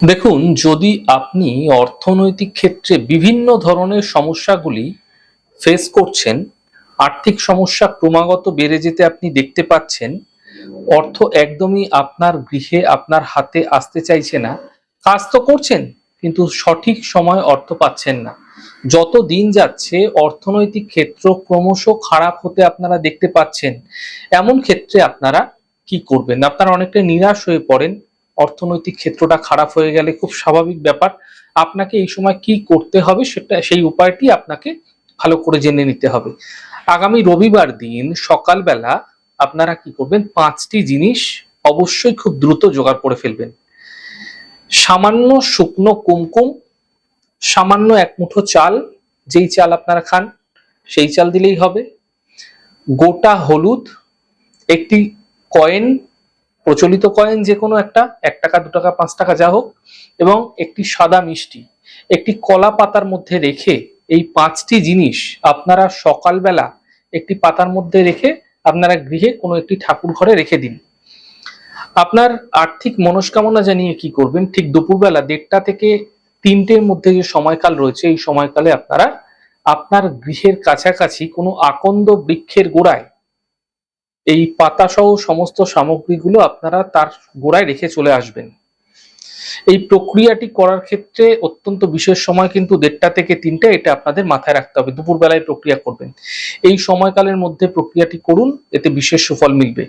দেখুন, যদি আপনি অর্থনৈতিক ক্ষেত্রে বিভিন্ন ধরনের সমস্যাগুলি ফেস করছেন, আর্থিক সমস্যা ক্রমাগত বেড়ে যেতে আপনি দেখতে পাচ্ছেন, অর্থ একদমই আপনার গৃহে আপনার হাতে আসতে চাইছে না। কাজ তো করছেন, কিন্তু সঠিক সময়ে অর্থ পাচ্ছেন না। যত দিন যাচ্ছে অর্থনৈতিক ক্ষেত্র ক্রমশ খারাপ হতে আপনারা দেখতে পাচ্ছেন। এমন ক্ষেত্রে আপনারা কি করবেন? আপনারা অনেকটা নিরাশ হয়ে পড়েন। অর্থনৈতিক ক্ষেত্রটা খারাপ হয়ে গেলে খুব স্বাভাবিক ব্যাপার। আপনাকে এই সময় কি করতে হবে সেই উপায়টি আপনাকে ভালো করে জেনে নিতে হবে। আগামী রবিবার দিন সকালবেলা আপনারা কি করবেন, 5টি জিনিস অবশ্যই খুব দ্রুত জোগাড় করে ফেলবেন। সামান্য শুকনো কুমকুম, সামান্য এক মুঠো চাল, যেই চাল আপনারা খান সেই চাল দিলেই হবে। গোটা হলুদ, একটি কয়েন, প্রচলিত কয়েন যে কোনো একটা, 1 টাকা 2 টাকা 5 টাকা যা হোক, এবং একটি সাদা মিষ্টি একটি কলা পাতার মধ্যে রেখে, এই 5টি জিনিস আপনারা সকালবেলা একটি পাতার মধ্যে রেখে আপনারা গৃহে কোনো একটি ঠাকুর ঘরে রেখে দিন। আপনার আর্থিক মনস্কামনা জানিয়ে কি করবেন, ঠিক দুপুরবেলা 1:30 থেকে 3টের মধ্যে যে সময়কাল রয়েছে, এই সময়কালে আপনারা আপনার গৃহের কাছাকাছি কোনো আকন্দ বৃক্ষের গোড়ায় এই পাতা সহ সমস্ত সামগ্রীগুলো আপনারা তার গোড়ায় রেখে চলে আসবেন। এই প্রক্রিয়াটি করার ক্ষেত্রে অত্যন্ত বিশেষ সময় কিন্তু 1:30 থেকে 3টা, এটা আপনাদের মাথায় রাখতে হবে। দুপুরবেলায় প্রক্রিয়া করবেন, এই সময়কালের মধ্যে প্রক্রিয়াটি করুন, এতে বিশেষ সুফল মিলবে।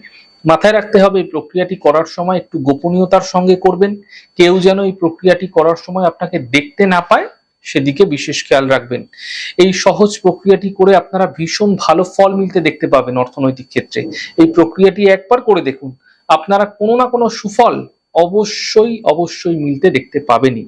মাথায় রাখতে হবে এই প্রক্রিয়াটি করার সময় একটু গোপনীয়তার সঙ্গে করবেন। কেউ যেন এই প্রক্রিয়াটি করার সময় আপনাকে দেখতে না পায়, সেদিকে বিশেষ খেয়াল রাখবেন। এই সহজ প্রক্রিয়াটি করে আপনারা ভীষণ ভালো ফল মিলতে দেখতে পাবেন অর্থনৈতিক ক্ষেত্রে। এই প্রক্রিয়াটি একবার করে দেখুন, আপনারা কোনো না কোনো সুফল অবশ্যই অবশ্যই মিলতে দেখতে পাবেনই।